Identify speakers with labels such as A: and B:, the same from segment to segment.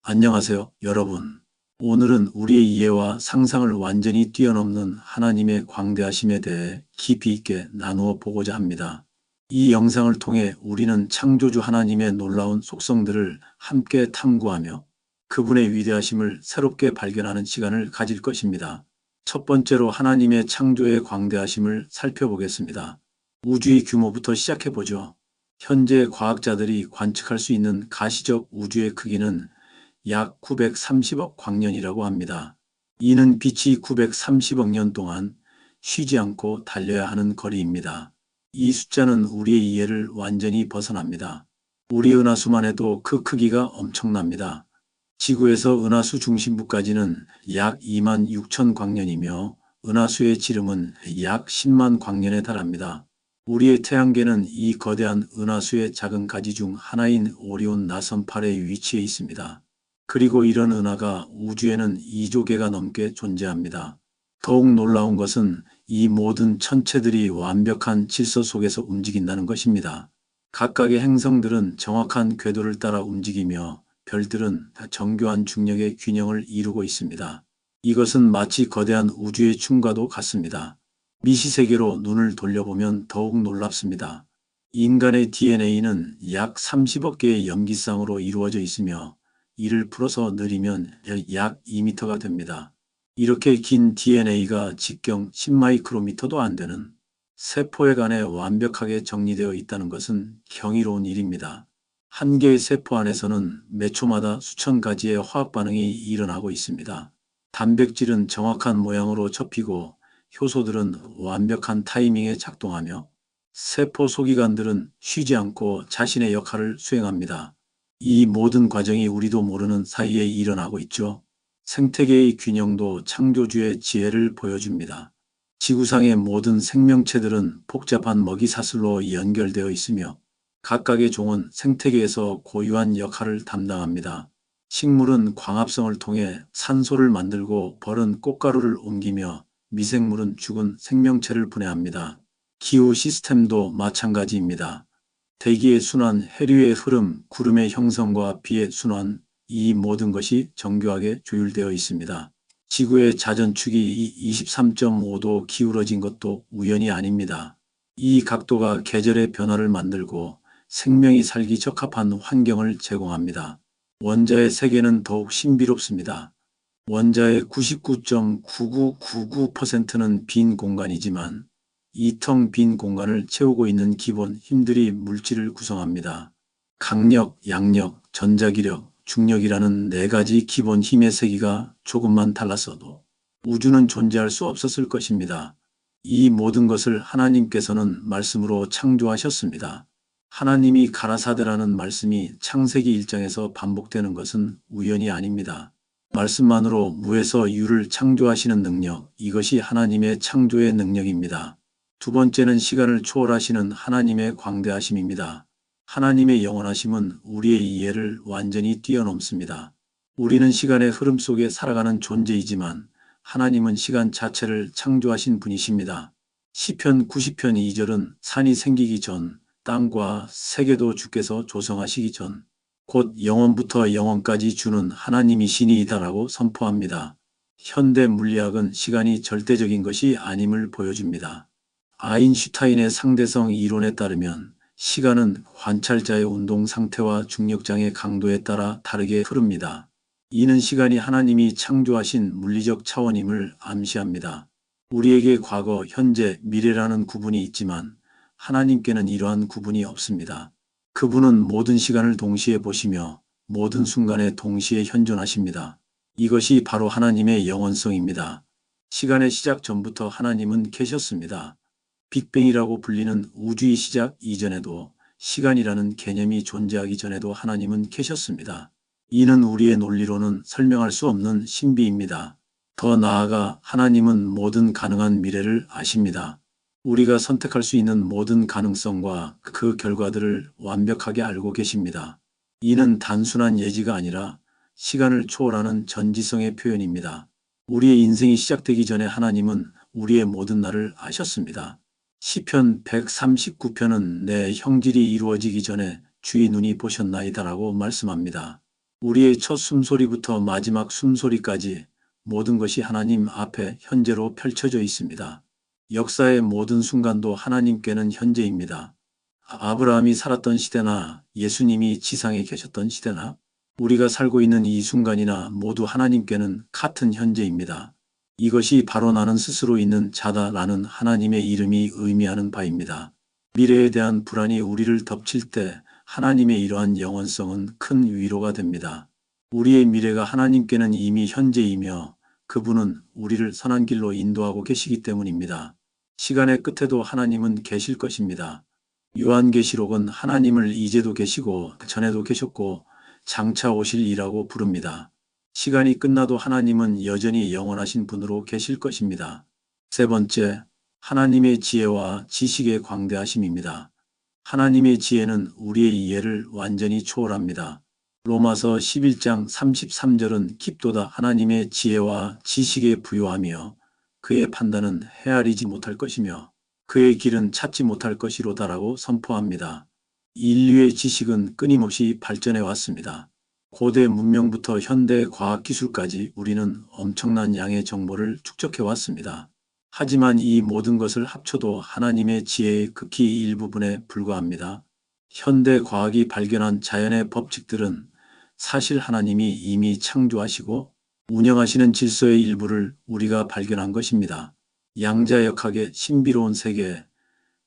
A: 안녕하세요, 여러분. 오늘은 우리의 이해와 상상을 완전히 뛰어넘는 하나님의 광대하심에 대해 깊이 있게 나누어 보고자 합니다. 이 영상을 통해 우리는 창조주 하나님의 놀라운 속성들을 함께 탐구하며 그분의 위대하심을 새롭게 발견하는 시간을 가질 것입니다. 첫 번째로 하나님의 창조의 광대하심을 살펴보겠습니다. 우주의 규모부터 시작해 보죠. 현재 과학자들이 관측할 수 있는 가시적 우주의 크기는 약 930억 광년이라고 합니다. 이는 빛이 930억 년 동안 쉬지 않고 달려야 하는 거리입니다. 이 숫자는 우리의 이해를 완전히 벗어납니다. 우리 은하수만 해도 그 크기가 엄청납니다. 지구에서 은하수 중심부까지는 약 2만 6천 광년이며 은하수의 지름은 약 10만 광년에 달합니다. 우리의 태양계는 이 거대한 은하수의 작은 가지 중 하나인 오리온 나선팔에 위치해 있습니다. 그리고 이런 은하가 우주에는 2조 개가 넘게 존재합니다. 더욱 놀라운 것은 이 모든 천체들이 완벽한 질서 속에서 움직인다는 것입니다. 각각의 행성들은 정확한 궤도를 따라 움직이며 별들은 정교한 중력의 균형을 이루고 있습니다. 이것은 마치 거대한 우주의 춤과도 같습니다. 미시세계로 눈을 돌려보면 더욱 놀랍습니다. 인간의 DNA는 약 30억 개의 염기쌍으로 이루어져 있으며 이를 풀어서 늘리면 약 2m가 됩니다. 이렇게 긴 DNA가 직경 10마이크로미터도 안 되는 세포액 안에 완벽하게 정리되어 있다는 것은 경이로운 일입니다. 한 개의 세포 안에서는 매 초마다 수천 가지의 화학 반응이 일어나고 있습니다. 단백질은 정확한 모양으로 접히고 효소들은 완벽한 타이밍에 작동하며 세포 소기관들은 쉬지 않고 자신의 역할을 수행합니다. 이 모든 과정이 우리도 모르는 사이에 일어나고 있죠. 생태계의 균형도 창조주의 지혜를 보여줍니다. 지구상의 모든 생명체들은 복잡한 먹이사슬로 연결되어 있으며 각각의 종은 생태계에서 고유한 역할을 담당합니다. 식물은 광합성을 통해 산소를 만들고 벌은 꽃가루를 옮기며 미생물은 죽은 생명체를 분해합니다. 기후 시스템도 마찬가지입니다. 대기의 순환, 해류의 흐름, 구름의 형성과 비의 순환, 이 모든 것이 정교하게 조율되어 있습니다. 지구의 자전축이 23.5도 기울어진 것도 우연이 아닙니다. 이 각도가 계절의 변화를 만들고 생명이 살기 적합한 환경을 제공합니다. 원자의 세계는 더욱 신비롭습니다. 원자의 99.9999%는 빈 공간이지만 이 텅 빈 공간을 채우고 있는 기본 힘들이 물질을 구성합니다. 강력, 양력, 전자기력, 중력이라는 네 가지 기본 힘의 세기가 조금만 달랐어도 우주는 존재할 수 없었을 것입니다. 이 모든 것을 하나님께서는 말씀으로 창조하셨습니다. 하나님이 가라사대라는 말씀이 창세기 1장에서 반복되는 것은 우연이 아닙니다. 말씀만으로 무에서 유를 창조하시는 능력, 이것이 하나님의 창조의 능력입니다. 두 번째는 시간을 초월하시는 하나님의 광대하심입니다. 하나님의 영원하심은 우리의 이해를 완전히 뛰어넘습니다. 우리는 시간의 흐름 속에 살아가는 존재이지만 하나님은 시간 자체를 창조하신 분이십니다. 시편 90편 2절은 산이 생기기 전, 땅과 세계도 주께서 조성하시기 전, 곧 영원부터 영원까지 주는 하나님이시니이다라고 선포합니다. 현대 물리학은 시간이 절대적인 것이 아님을 보여줍니다. 아인슈타인의 상대성 이론에 따르면 시간은 관찰자의 운동 상태와 중력장의 강도에 따라 다르게 흐릅니다. 이는 시간이 하나님이 창조하신 물리적 차원임을 암시합니다. 우리에게 과거, 현재, 미래라는 구분이 있지만 하나님께는 이러한 구분이 없습니다. 그분은 모든 시간을 동시에 보시며 모든 순간에 동시에 현존하십니다. 이것이 바로 하나님의 영원성입니다. 시간의 시작 전부터 하나님은 계셨습니다. 빅뱅이라고 불리는 우주의 시작 이전에도 시간이라는 개념이 존재하기 전에도 하나님은 계셨습니다. 이는 우리의 논리로는 설명할 수 없는 신비입니다. 더 나아가 하나님은 모든 가능한 미래를 아십니다. 우리가 선택할 수 있는 모든 가능성과 그 결과들을 완벽하게 알고 계십니다. 이는 단순한 예지가 아니라 시간을 초월하는 전지성의 표현입니다. 우리의 인생이 시작되기 전에 하나님은 우리의 모든 날을 아셨습니다. 시편 139편은 내 형질이 이루어지기 전에 주의 눈이 보셨나이다라고 말씀합니다. 우리의 첫 숨소리부터 마지막 숨소리까지 모든 것이 하나님 앞에 현재로 펼쳐져 있습니다. 역사의 모든 순간도 하나님께는 현재입니다. 아브라함이 살았던 시대나 예수님이 지상에 계셨던 시대나 우리가 살고 있는 이 순간이나 모두 하나님께는 같은 현재입니다. 이것이 바로 나는 스스로 있는 자다라는 하나님의 이름이 의미하는 바입니다. 미래에 대한 불안이 우리를 덮칠 때 하나님의 이러한 영원성은 큰 위로가 됩니다. 우리의 미래가 하나님께는 이미 현재이며 그분은 우리를 선한 길로 인도하고 계시기 때문입니다. 시간의 끝에도 하나님은 계실 것입니다. 요한계시록은 하나님을 이제도 계시고 전에도 계셨고 장차 오실 이라고 부릅니다. 시간이 끝나도 하나님은 여전히 영원하신 분으로 계실 것입니다. 세 번째, 하나님의 지혜와 지식의 광대하심입니다. 하나님의 지혜는 우리의 이해를 완전히 초월합니다. 로마서 11장 33절은 깊도다 하나님의 지혜와 지식에 부요하며 그의 판단은 헤아리지 못할 것이며 그의 길은 찾지 못할 것이로다라고 선포합니다. 인류의 지식은 끊임없이 발전해 왔습니다. 고대 문명부터 현대 과학기술까지 우리는 엄청난 양의 정보를 축적해 왔습니다. 하지만 이 모든 것을 합쳐도 하나님의 지혜의 극히 일부분에 불과합니다. 현대 과학이 발견한 자연의 법칙들은 사실 하나님이 이미 창조하시고 운영하시는 질서의 일부를 우리가 발견한 것입니다. 양자역학의 신비로운 세계,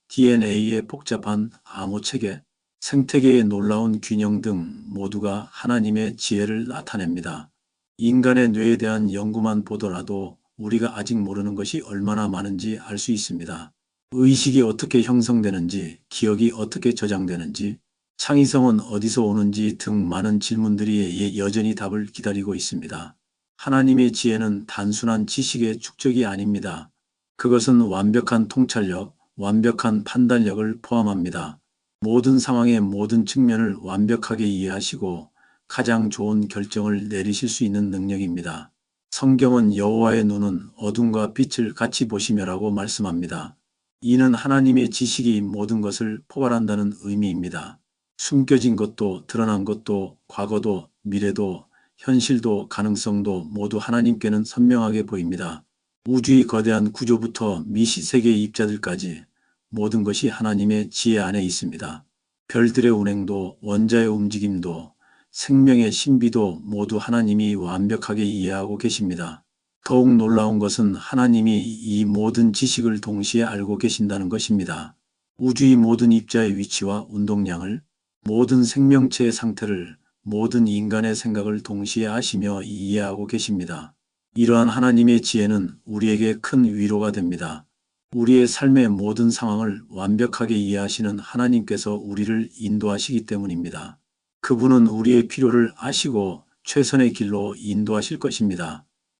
A: DNA의 복잡한 암호체계, 생태계의 놀라운 균형 등 모두가 하나님의 지혜를 나타냅니다. 인간의 뇌에 대한 연구만 보더라도 우리가 아직 모르는 것이 얼마나 많은지 알 수 있습니다. 의식이 어떻게 형성되는지, 기억이 어떻게 저장되는지, 창의성은 어디서 오는지 등 많은 질문들이 여전히 답을 기다리고 있습니다. 하나님의 지혜는 단순한 지식의 축적이 아닙니다. 그것은 완벽한 통찰력, 완벽한 판단력을 포함합니다. 모든 상황의 모든 측면을 완벽하게 이해하시고 가장 좋은 결정을 내리실 수 있는 능력입니다. 성경은 여호와의 눈은 어둠과 빛을 같이 보시며라고 말씀합니다. 이는 하나님의 지식이 모든 것을 포괄한다는 의미입니다. 숨겨진 것도 드러난 것도 과거도 미래도 현실도 가능성도 모두 하나님께는 선명하게 보입니다. 우주의 거대한 구조부터 미시세계의 입자들까지 모든 것이 하나님의 지혜 안에 있습니다. 별들의 운행도 원자의 움직임도 생명의 신비도 모두 하나님이 완벽하게 이해하고 계십니다. 더욱 놀라운 것은 하나님이 이 모든 지식을 동시에 알고 계신다는 것입니다. 우주의 모든 입자의 위치와 운동량을, 모든 생명체의 상태를, 모든 인간의 생각을 동시에 아시며 이해하고 계십니다. 이러한 하나님의 지혜는 우리에게 큰 위로가 됩니다. 우리의 삶의 모든 상황을 완벽하게 이해하시는 하나님께서 우리를 인도하시기 때문입니다. 그분은 우리의 필요를 아시고 최선의 길로 인도하실 것입니다.